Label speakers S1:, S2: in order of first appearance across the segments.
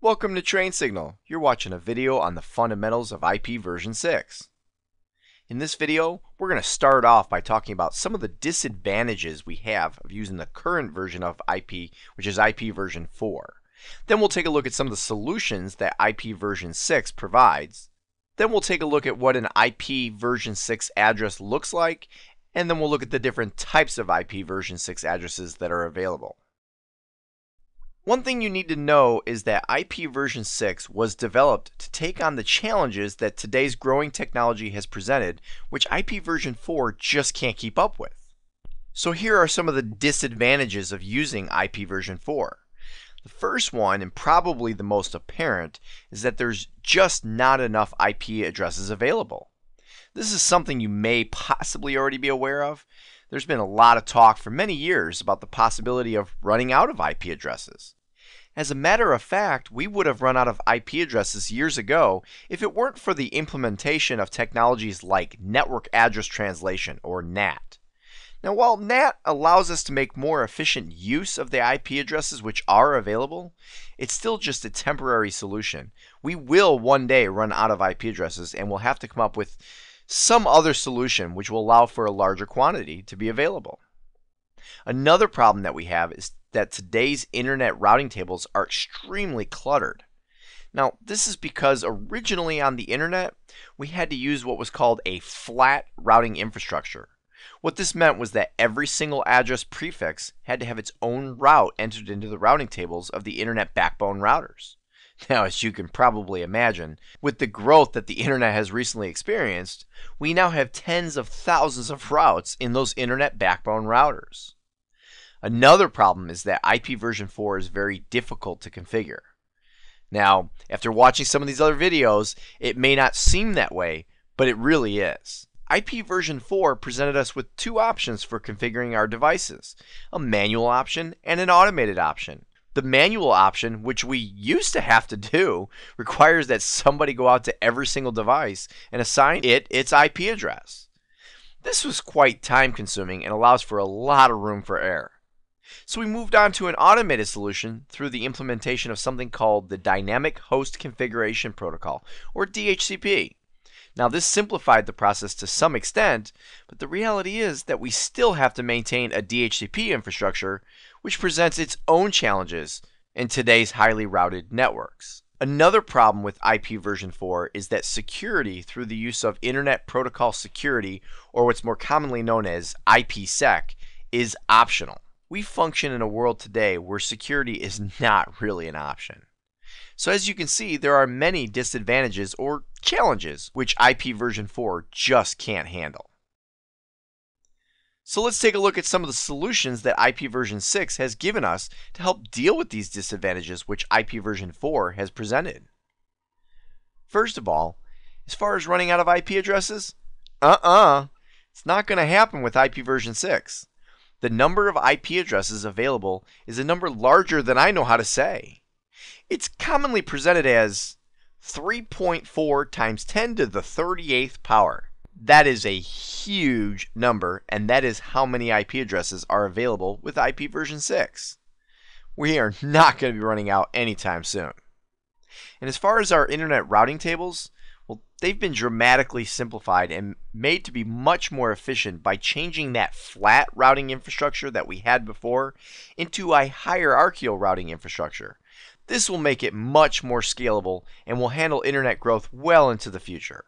S1: Welcome to Train Signal. You're watching a video on the fundamentals of IP version 6. In this video, we're going to start off by talking about some of the disadvantages we have of using the current version of IP, which is IP version 4. Then we'll take a look at some of the solutions that IP version 6 provides. Then we'll take a look at what an IP version 6 address looks like, and then we'll look at the different types of IP version 6 addresses that are available. One thing you need to know is that IP version 6 was developed to take on the challenges that today's growing technology has presented, which IP version 4 just can't keep up with. So here are some of the disadvantages of using IP version 4. The first one, and probably the most apparent, is that there's just not enough IP addresses available. This is something you may possibly already be aware of. There's been a lot of talk for many years about the possibility of running out of IP addresses. As a matter of fact, we would have run out of IP addresses years ago if it weren't for the implementation of technologies like Network Address Translation, or NAT. Now, while NAT allows us to make more efficient use of the IP addresses which are available, it's still just a temporary solution. We will one day run out of IP addresses and we'll have to come up with some other solution which will allow for a larger quantity to be available. Another problem that we have is that today's internet routing tables are extremely cluttered. Now, this is because originally on the internet, we had to use what was called a flat routing infrastructure. What this meant was that every single address prefix had to have its own route entered into the routing tables of the internet backbone routers. Now, as you can probably imagine, with the growth that the internet has recently experienced, we now have tens of thousands of routes in those internet backbone routers. Another problem is that IP version 4 is very difficult to configure. Now, after watching some of these other videos, it may not seem that way, but it really is. IP version 4 presented us with two options for configuring our devices, a manual option and an automated option. The manual option, which we used to have to do, requires that somebody go out to every single device and assign it its IP address. This was quite time consuming and allows for a lot of room for error. So we moved on to an automated solution through the implementation of something called the Dynamic Host Configuration Protocol, or DHCP. Now, this simplified the process to some extent, but the reality is that we still have to maintain a DHCP infrastructure, which presents its own challenges in today's highly routed networks. Another problem with IP version 4 is that security through the use of Internet Protocol Security, or what's more commonly known as IPsec, is optional. We function in a world today where security is not really an option. So as you can see, there are many disadvantages or challenges which IP version 4 just can't handle. So let's take a look at some of the solutions that IP version 6 has given us to help deal with these disadvantages which IP version 4 has presented. First of all, as far as running out of IP addresses, it's not going to happen with IP version 6. The number of IP addresses available is a number larger than I know how to say. It's commonly presented as 3.4 times 10 to the 38th power. That is a huge number, and that is how many IP addresses are available with IP version 6. We are not going to be running out anytime soon. And as far as our internet routing tables, well, they've been dramatically simplified and made to be much more efficient by changing that flat routing infrastructure that we had before into a hierarchical routing infrastructure. This will make it much more scalable and will handle internet growth well into the future.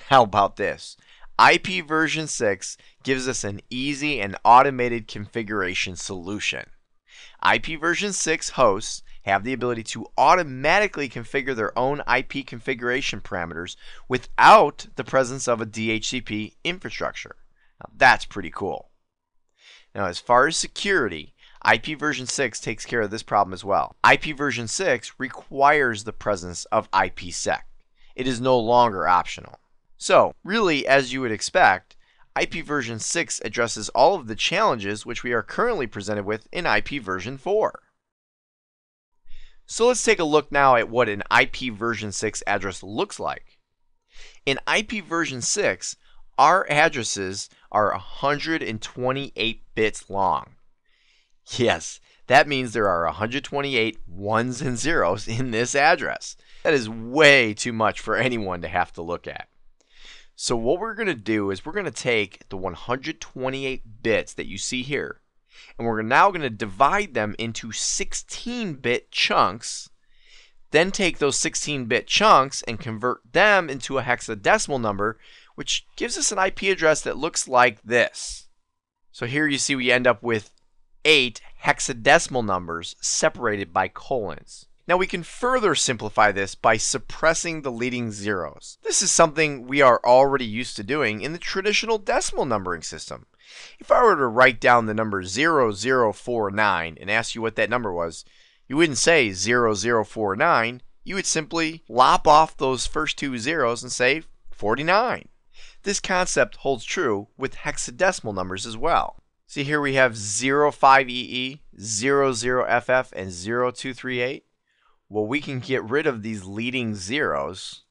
S1: How about this? IP version 6 gives us an easy and automated configuration solution. IP version 6 hosts have the ability to automatically configure their own IP configuration parameters without the presence of a DHCP infrastructure. Now, that's pretty cool. Now, as far as security, IP version 6 takes care of this problem as well. IP version 6 requires the presence of IPsec. It is no longer optional. So, really, as you would expect, IP version 6 addresses all of the challenges which we are currently presented with in IP version 4. So let's take a look now at what an IP version 6 address looks like. In IP version 6, our addresses are 128 bits long. Yes, That means there are 128 ones and zeros in this address. That is way too much for anyone to have to look at. So what we're going to do is we're going to take the 128 bits that you see here, and we're now going to divide them into 16-bit chunks, then take those 16-bit chunks and convert them into a hexadecimal number, which gives us an IP address that looks like this. So here you see we end up with 8 hexadecimal numbers separated by colons. Now we can further simplify this by suppressing the leading zeros. This is something we are already used to doing in the traditional decimal numbering system. If I were to write down the number 0049 and ask you what that number was, you wouldn't say 0049, you would simply lop off those first 2 zeros and say 49. This concept holds true with hexadecimal numbers as well. See here we have 05EE, 00FF, and 0238. Well, we can get rid of these leading zeros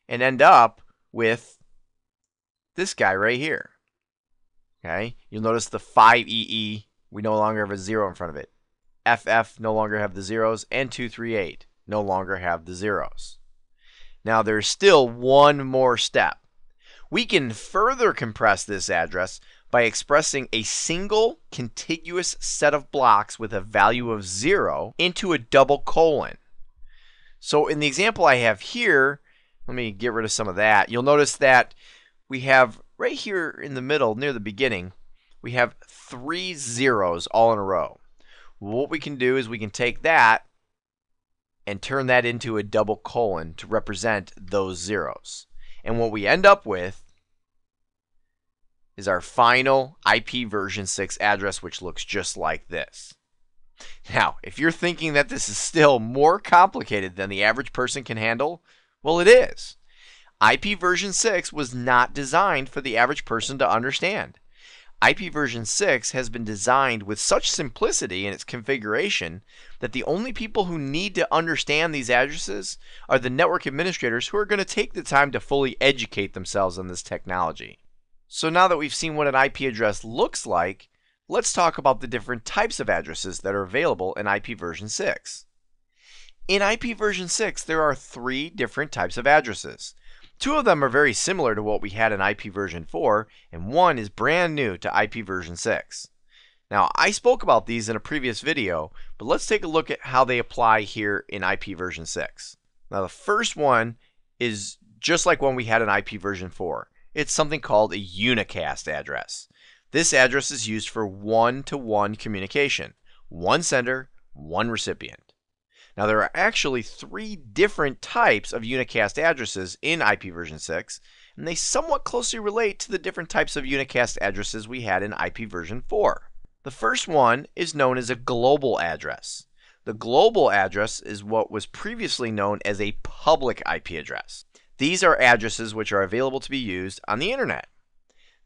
S1: and end up with this guy right here. Okay, you'll notice the 5EE, we no longer have a 0 in front of it. FF no longer have the zeros, and 238 no longer have the zeros. Now there's still one more step. We can further compress this address by expressing a single contiguous set of blocks with a value of 0 into a double colon. So in the example I have here, let me get rid of some of that. You'll notice that we have right here in the middle, near the beginning, we have 3 zeros all in a row. What we can do is we can take that and turn that into a double colon to represent those zeros. And what we end up with is our final IPv6 address, which looks just like this. Now, if you're thinking that this is still more complicated than the average person can handle, well, it is. IPv6 was not designed for the average person to understand. IPv6 has been designed with such simplicity in its configuration that the only people who need to understand these addresses are the network administrators who are going to take the time to fully educate themselves on this technology. So now that we've seen what an IP address looks like, let's talk about the different types of addresses that are available in IPv6. In IPv6, there are 3 different types of addresses. 2 of them are very similar to what we had in IPv4, and 1 is brand new to IPv6. Now, I spoke about these in a previous video, but let's take a look at how they apply here in IPv6. Now, the first one is just like one we had in IPv4. It's something called a unicast address. This address is used for one-to-one communication. One sender, one recipient. Now there are actually 3 different types of unicast addresses in IPv6, and they somewhat closely relate to the different types of unicast addresses we had in IPv4. The first one is known as a global address. The global address is what was previously known as a public IP address. These are addresses which are available to be used on the internet.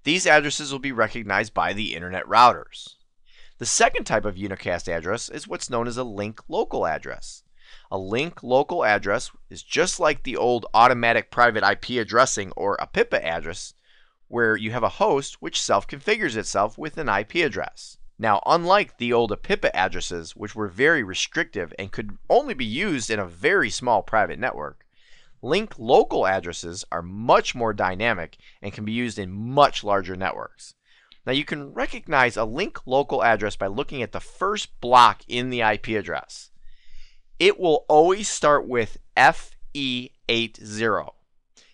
S1: These addresses will be recognized by the internet routers. The second type of unicast address is what's known as a link local address. A link local address is just like the old automatic private IP addressing or a PIPA address, where you have a host which self-configures itself with an IP address. Now, unlike the old PIPA addresses, which were very restrictive and could only be used in a very small private network, link local addresses are much more dynamic and can be used in much larger networks. Now you can recognize a link local address by looking at the first block in the IP address. It will always start with FE80.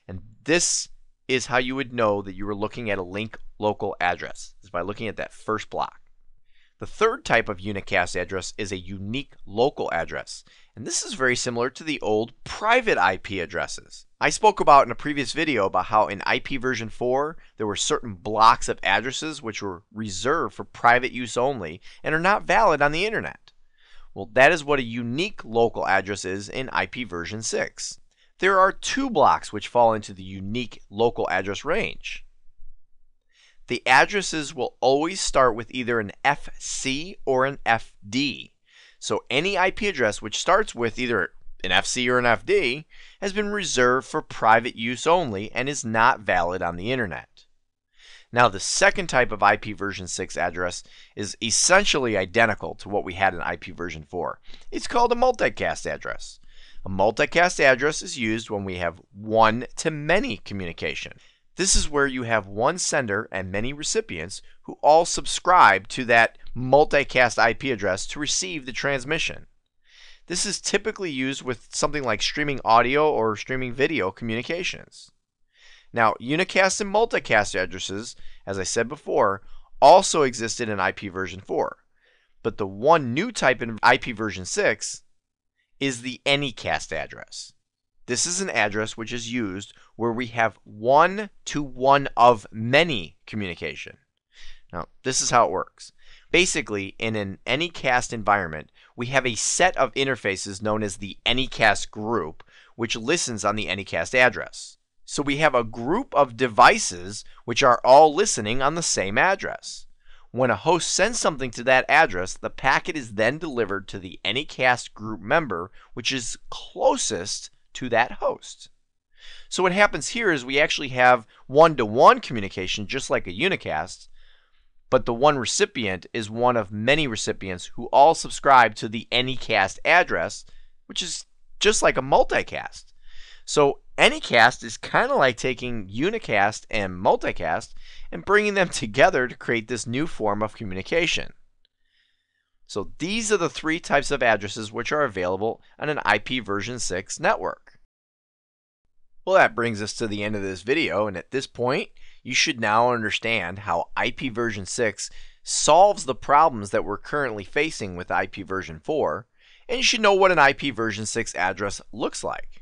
S1: And this is how you would know that you were looking at a link local address, is by looking at that first block. The third type of unicast address is a unique local address, and this is very similar to the old private IP addresses. I spoke about in a previous video about how in IPv4 there were certain blocks of addresses which were reserved for private use only and are not valid on the internet. Well, that is what a unique local address is in IPv6. There are 2 blocks which fall into the unique local address range. The addresses will always start with either an FC or an FD. So any IP address which starts with either an FC or an FD has been reserved for private use only and is not valid on the internet. Now, the second type of IP version 6 address is essentially identical to what we had in IP version 4. It's called a multicast address. A multicast address is used when we have one-to-many communication. This is where you have one sender and many recipients who all subscribe to that multicast IP address to receive the transmission. This is typically used with something like streaming audio or streaming video communications. Now, unicast and multicast addresses, as I said before, also existed in IP version 4. But the one new type in IP version 6 is the anycast address. This is an address which is used where we have one-to-one of many communication. Now, this is how it works. Basically, in an anycast environment, we have a set of interfaces known as the anycast group, which listens on the anycast address. So we have a group of devices which are all listening on the same address. When a host sends something to that address, the packet is then delivered to the anycast group member, which is closest to that host. So what happens here is we actually have one-to-one communication just like a unicast, but the one recipient is one of many recipients who all subscribe to the anycast address, which is just like a multicast. So anycast is kind of like taking unicast and multicast and bringing them together to create this new form of communication. So these are the three types of addresses which are available on an IP version 6 network. Well, that brings us to the end of this video, and at this point, you should now understand how IP version 6 solves the problems that we're currently facing with IP version 4, and you should know what an IP version 6 address looks like.